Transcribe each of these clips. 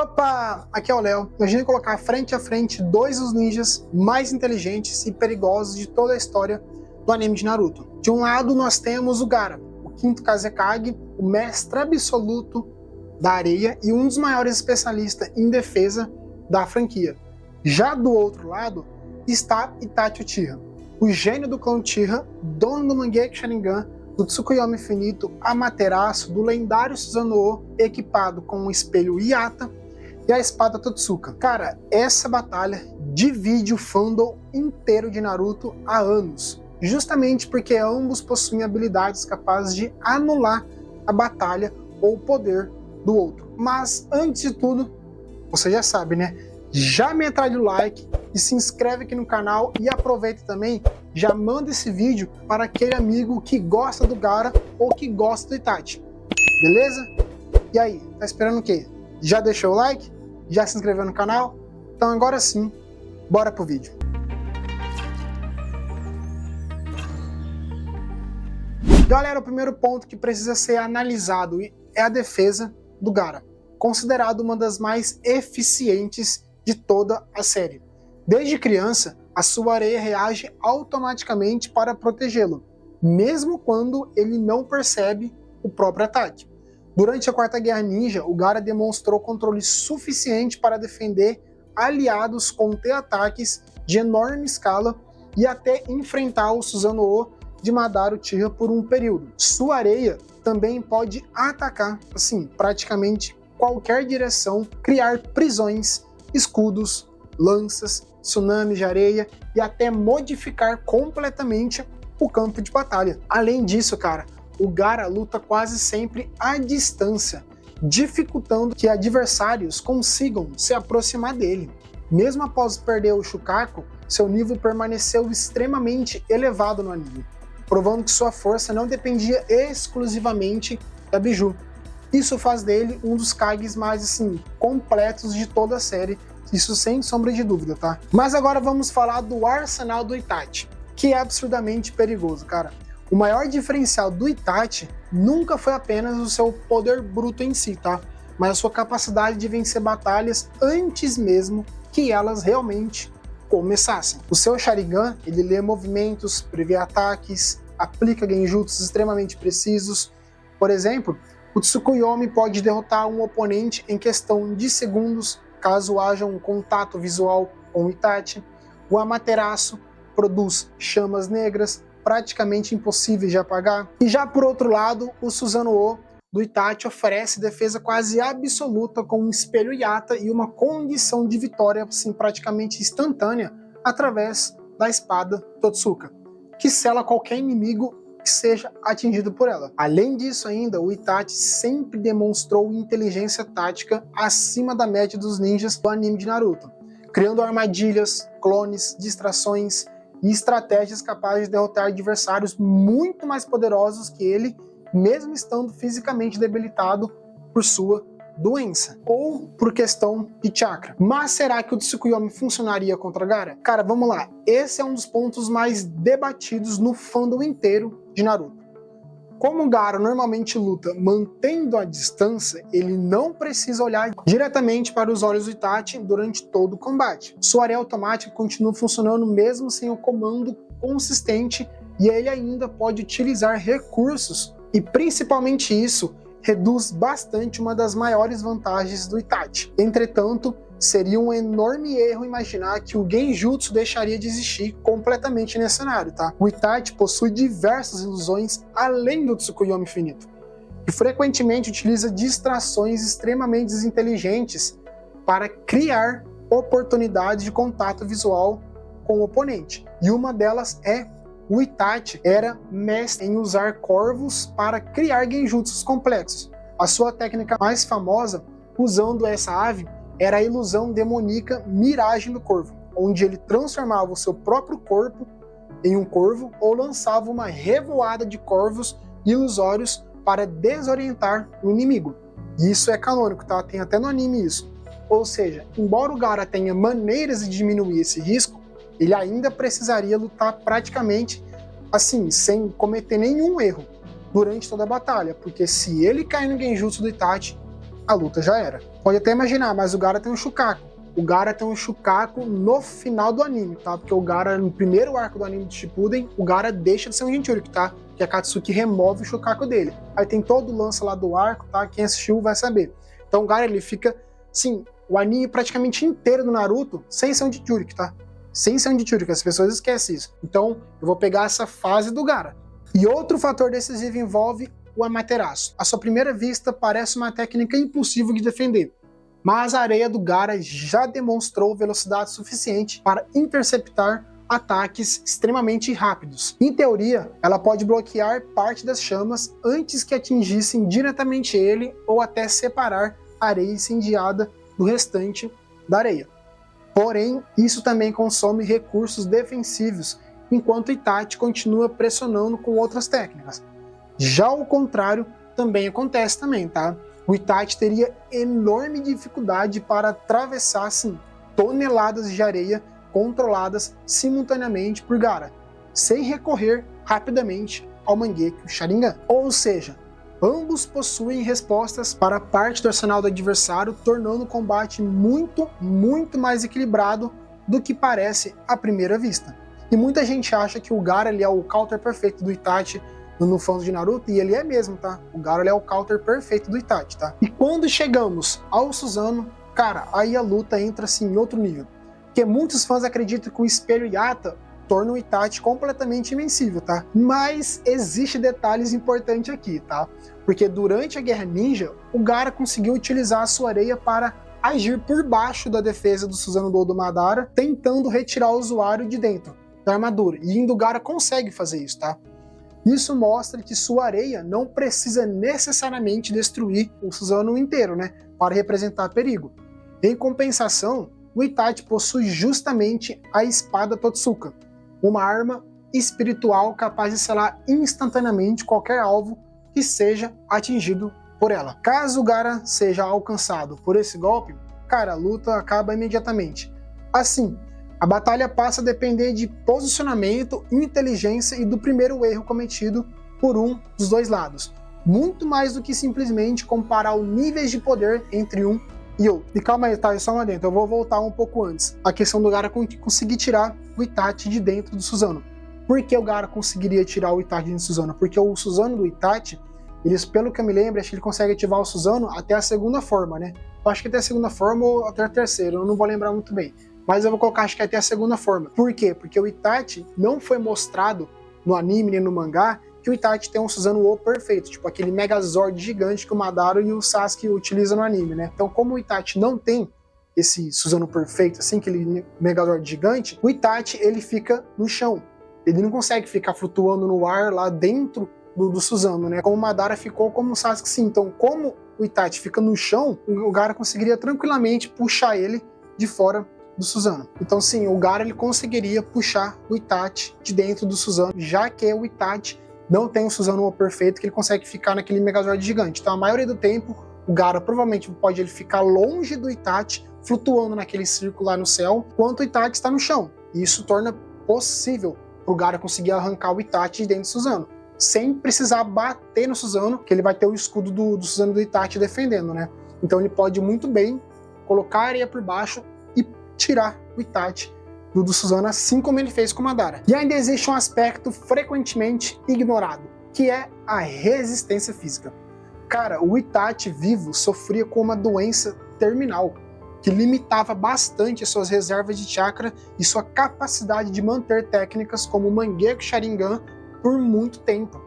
Opa, aqui é o Léo. Imagina colocar frente a frente dois dos ninjas mais inteligentes e perigosos de toda a história do anime de Naruto. De um lado nós temos o Gaara, o quinto Kazekage, o mestre absoluto da areia e um dos maiores especialistas em defesa da franquia. Já do outro lado está Itachi Uchiha, o gênio do clã Uchiha, dono do Mangekyou Sharingan, do Tsukuyomi Infinito, Amaterasu, do lendário Susanoo, equipado com um espelho Iata e a espada Totsuka. Cara, essa batalha divide o fandom inteiro de Naruto há anos, justamente porque ambos possuem habilidades capazes de anular a batalha ou o poder do outro. Mas antes de tudo, você já sabe, né? Já metralha o like e se inscreve aqui no canal e aproveita também, já manda esse vídeo para aquele amigo que gosta do Gaara ou que gosta do Itachi, beleza? E aí, tá esperando o quê? Já deixou o like? Já se inscreveu no canal? Então agora sim, bora pro vídeo. Galera, o primeiro ponto que precisa ser analisado é a defesa do Gaara, considerado uma das mais eficientes de toda a série. Desde criança, a sua areia reage automaticamente para protegê-lo, mesmo quando ele não percebe o próprio ataque. Durante a Quarta Guerra Ninja, o Gaara demonstrou controle suficiente para defender aliados contra ataques de enorme escala e até enfrentar o Susanoo de Madara Uchiha por um período. Sua areia também pode atacar, assim, praticamente qualquer direção, criar prisões, escudos, lanças, tsunamis de areia e até modificar completamente o campo de batalha. Além disso, cara, o Gaara luta quase sempre à distância, dificultando que adversários consigam se aproximar dele. Mesmo após perder o Shukaku, seu nível permaneceu extremamente elevado no anime, provando que sua força não dependia exclusivamente da Biju. Isso faz dele um dos Kages mais, assim, completos de toda a série, isso sem sombra de dúvida, tá? Mas agora vamos falar do arsenal do Itachi, que é absurdamente perigoso, cara. O maior diferencial do Itachi nunca foi apenas o seu poder bruto em si, tá? Mas a sua capacidade de vencer batalhas antes mesmo que elas realmente começassem. O seu Sharingan, ele lê movimentos, prevê ataques, aplica genjutsus extremamente precisos. Por exemplo, o Tsukuyomi pode derrotar um oponente em questão de segundos, caso haja um contato visual com o Itachi. O Amaterasu produz chamas negras, praticamente impossíveis de apagar. E já por outro lado, o Susanoo do Itachi oferece defesa quase absoluta com um espelho Iata e uma condição de vitória, assim, praticamente instantânea através da espada Totsuka, que sela qualquer inimigo que seja atingido por ela. Além disso ainda, o Itachi sempre demonstrou inteligência tática acima da média dos ninjas do anime de Naruto, criando armadilhas, clones, distrações e estratégias capazes de derrotar adversários muito mais poderosos que ele, mesmo estando fisicamente debilitado por sua doença, ou por questão de chakra. Mas será que o Tsukuyomi funcionaria contra Gaara? Cara, vamos lá. Esse é um dos pontos mais debatidos no fandom inteiro de Naruto. Como o Gaara normalmente luta mantendo a distância, ele não precisa olhar diretamente para os olhos do Itachi durante todo o combate. Sua areia automática continua funcionando mesmo sem o comando consistente e ele ainda pode utilizar recursos, e principalmente isso reduz bastante uma das maiores vantagens do Itachi. Entretanto, seria um enorme erro imaginar que o Genjutsu deixaria de existir completamente nesse cenário, tá? O Itachi possui diversas ilusões além do Tsukuyomi Infinito, e frequentemente utiliza distrações extremamente inteligentes para criar oportunidades de contato visual com o oponente. E uma delas é o Itachi era mestre em usar corvos para criar genjutsus complexos. A sua técnica mais famosa, usando essa ave, era a ilusão demoníaca Miragem do Corvo, onde ele transformava o seu próprio corpo em um corvo ou lançava uma revoada de corvos ilusórios para desorientar o inimigo. E isso é canônico, tá? Tem até no anime isso. Ou seja, embora o Gaara tenha maneiras de diminuir esse risco, ele ainda precisaria lutar praticamente assim, sem cometer nenhum erro durante toda a batalha, porque se ele cair no genjutsu do Itachi, a luta já era. Pode até imaginar, mas o Gaara tem um Shukaku. O Gaara tem um Shukaku no final do anime, tá? Porque o Gaara, no primeiro arco do anime de Shippuden, o Gaara deixa de ser um Jinchuriki, tá? Que a Katsuki remove o Shukaku dele. Aí tem todo o lance lá do arco, tá? Quem assistiu vai saber. Então o Gaara, ele fica, assim, o anime praticamente inteiro do Naruto sem ser um Jinchuriki, tá? Sem ser um Jinchuriki, as pessoas esquecem isso. Então eu vou pegar essa fase do Gaara. E outro fator decisivo envolve o Amaterasu. À sua primeira vista, parece uma técnica impossível de defender, mas a areia do Gaara já demonstrou velocidade suficiente para interceptar ataques extremamente rápidos. Em teoria, ela pode bloquear parte das chamas antes que atingissem diretamente ele ou até separar a areia incendiada do restante da areia. Porém, isso também consome recursos defensivos, enquanto Itachi continua pressionando com outras técnicas. Já o contrário também acontece também, tá? O Itachi teria enorme dificuldade para atravessar, assim, toneladas de areia controladas simultaneamente por Gaara, sem recorrer rapidamente ao Mangekyo Sharingan. Ou seja, ambos possuem respostas para parte do arsenal do adversário, tornando o combate muito mais equilibrado do que parece à primeira vista. E muita gente acha que o Gaara ele é o counter perfeito do Itachi no fãs de Naruto, e ele é mesmo, tá? O Gaara ele é o counter perfeito do Itachi, tá? E quando chegamos ao Susanoo, cara, aí a luta entra assim em outro nível. Porque muitos fãs acreditam que o espelho Yatta torna o Itachi completamente invencível, tá? Mas existe detalhes importantes aqui, tá? Porque durante a Guerra Ninja, o Gaara conseguiu utilizar a sua areia para agir por baixo da defesa do Susanoo do Madara, tentando retirar o usuário de dentro da armadura. E o Gaara consegue fazer isso, tá? Isso mostra que sua areia não precisa necessariamente destruir o Susanoo inteiro, né, para representar perigo. Em compensação, o Itachi possui justamente a espada Totsuka, uma arma espiritual capaz de selar instantaneamente qualquer alvo que seja atingido por ela. Caso o Gaara seja alcançado por esse golpe, cara, a luta acaba imediatamente. Assim, a batalha passa a depender de posicionamento, inteligência e do primeiro erro cometido por um dos dois lados. Muito mais do que simplesmente comparar os níveis de poder entre um e outro. E calma aí, tá? Só uma dentro. Eu vou voltar um pouco antes. A questão do Gaara conseguir tirar o Itachi de dentro do Susanoo. Por que o Gaara conseguiria tirar o Itachi de dentro do Susanoo? Porque o Susanoo do Itachi, eles, pelo que eu me lembro, acho que ele consegue ativar o Susanoo até a segunda forma, né? Eu acho que até a segunda forma ou até a terceira, eu não vou lembrar muito bem. Mas eu vou colocar, acho que até a segunda forma. Por quê? Porque o Itachi não foi mostrado no anime nem no mangá que o Itachi tem um Susanoo perfeito, tipo aquele Megazord gigante que o Madara e o Sasuke utilizam no anime, né? Então, como o Itachi não tem esse Susanoo perfeito, assim, aquele Megazord gigante, o Itachi, ele fica no chão. Ele não consegue ficar flutuando no ar lá dentro do Susanoo, né? Como o Madara ficou, como o Sasuke sim. Então, como o Itachi fica no chão, o Gaara conseguiria tranquilamente puxar ele de fora do Susanoo. Então sim, o Gaara ele conseguiria puxar o Itachi de dentro do Susanoo, já que o Itachi não tem um Susanoo perfeito que ele consegue ficar naquele Megazord gigante. Então a maioria do tempo, o Gaara provavelmente pode ele ficar longe do Itachi, flutuando naquele círculo lá no céu, enquanto o Itachi está no chão. E isso torna possível o Gaara conseguir arrancar o Itachi de dentro do Susanoo, sem precisar bater no Susanoo, que ele vai ter o escudo do Susanoo do Itachi defendendo, né? Então ele pode muito bem colocar a areia por baixo e tirar o Itachi do Susanoo, assim como ele fez com o Madara. E ainda existe um aspecto frequentemente ignorado, que é a resistência física. Cara, o Itachi vivo sofria com uma doença terminal, que limitava bastante as suas reservas de chakra e sua capacidade de manter técnicas como o Mangekyo Sharingan por muito tempo.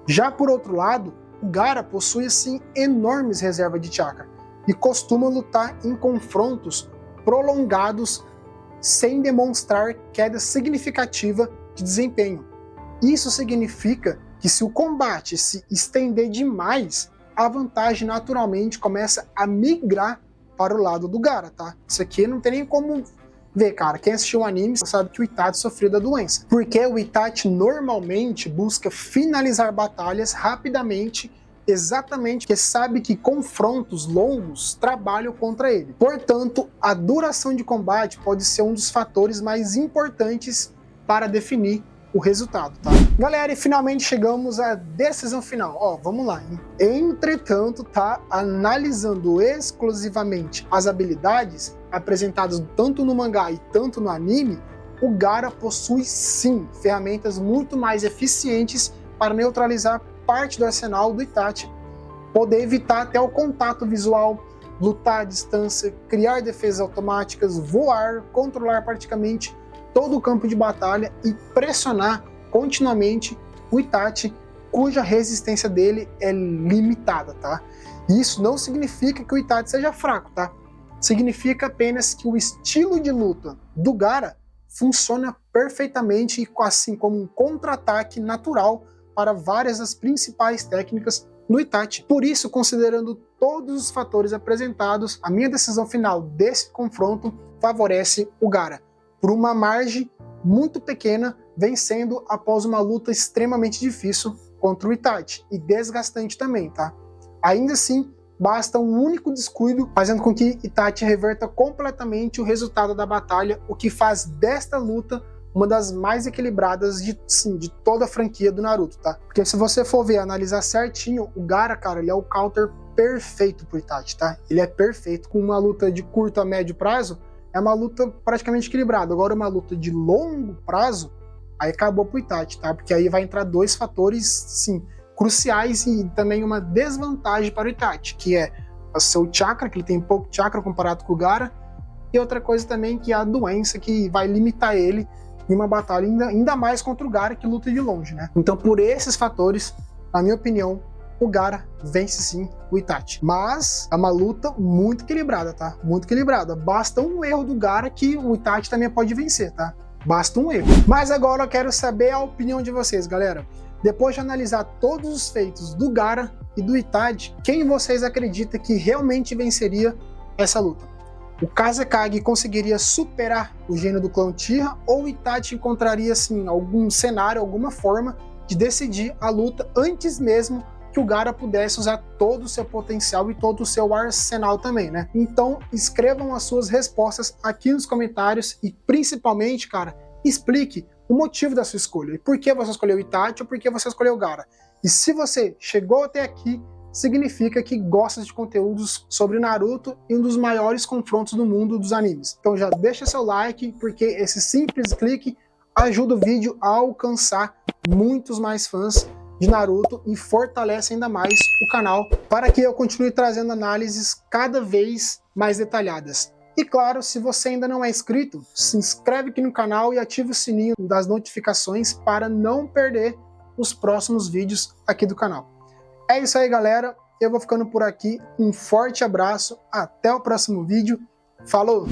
Já por outro lado, o Gaara possui assim enormes reservas de chakra e costuma lutar em confrontos prolongados sem demonstrar queda significativa de desempenho. Isso significa que se o combate se estender demais, a vantagem naturalmente começa a migrar para o lado do Gaara, tá? Isso aqui não tem nem como ver, cara. Quem assistiu o anime sabe que o Itachi sofreu da doença. Porque o Itachi normalmente busca finalizar batalhas rapidamente, exatamente porque sabe que confrontos longos trabalham contra ele. Portanto, a duração de combate pode ser um dos fatores mais importantes para definir o resultado, tá? Galera, e finalmente chegamos à decisão final. Ó, vamos lá, hein? Entretanto, tá? Analisando exclusivamente as habilidades apresentadas tanto no mangá e tanto no anime, o Gaara possui sim ferramentas muito mais eficientes para neutralizar parte do arsenal do Itachi, poder evitar até o contato visual, lutar à distância, criar defesas automáticas, voar, controlar praticamente todo o campo de batalha e pressionar continuamente o Itachi, cuja resistência dele é limitada, tá? Isso não significa que o Itachi seja fraco, tá? Significa apenas que o estilo de luta do Gaara funciona perfeitamente e assim como um contra-ataque natural para várias das principais técnicas no Itachi. Por isso, considerando todos os fatores apresentados, a minha decisão final desse confronto favorece o Gaara, por uma margem muito pequena, vencendo após uma luta extremamente difícil contra o Itachi, e desgastante também, tá? Ainda assim, basta um único descuido, fazendo com que Itachi reverta completamente o resultado da batalha, o que faz desta luta uma das mais equilibradas de toda a franquia do Naruto, tá? Porque se você for ver, analisar certinho, o Gaara, cara, ele é o counter perfeito pro Itachi, tá? Ele é perfeito. Com uma luta de curto a médio prazo, é uma luta praticamente equilibrada. Agora, uma luta de longo prazo, aí acabou pro Itachi, tá? Porque aí vai entrar dois fatores, sim, cruciais e também uma desvantagem para o Itachi, que é o seu chakra, que ele tem pouco chakra comparado com o Gaara, e outra coisa também que é a doença que vai limitar ele em uma batalha ainda mais contra o Gaara, que luta de longe, né? Então, por esses fatores, na minha opinião, o Gaara vence sim o Itachi. Mas é uma luta muito equilibrada, tá? Muito equilibrada. Basta um erro do Gaara que o Itachi também pode vencer, tá? Basta um erro. Mas agora eu quero saber a opinião de vocês, galera. Depois de analisar todos os feitos do Gaara e do Itachi, quem vocês acreditam que realmente venceria essa luta? O Kazekage conseguiria superar o gênio do clã Uchiha, ou o Itachi encontraria assim, algum cenário, alguma forma de decidir a luta antes mesmo que o Gaara pudesse usar todo o seu potencial e todo o seu arsenal também, né? Então escrevam as suas respostas aqui nos comentários e principalmente, cara, explique o motivo da sua escolha. E por que você escolheu o Itachi ou por que você escolheu o Gaara. E se você chegou até aqui, significa que gosta de conteúdos sobre Naruto e um dos maiores confrontos do mundo dos animes. Então já deixa seu like, porque esse simples clique ajuda o vídeo a alcançar muitos mais fãs de Naruto e fortalece ainda mais o canal para que eu continue trazendo análises cada vez mais detalhadas. E claro, se você ainda não é inscrito, se inscreve aqui no canal e ativa o sininho das notificações para não perder os próximos vídeos aqui do canal. É isso aí, galera. Eu vou ficando por aqui. Um forte abraço. Até o próximo vídeo. Falou!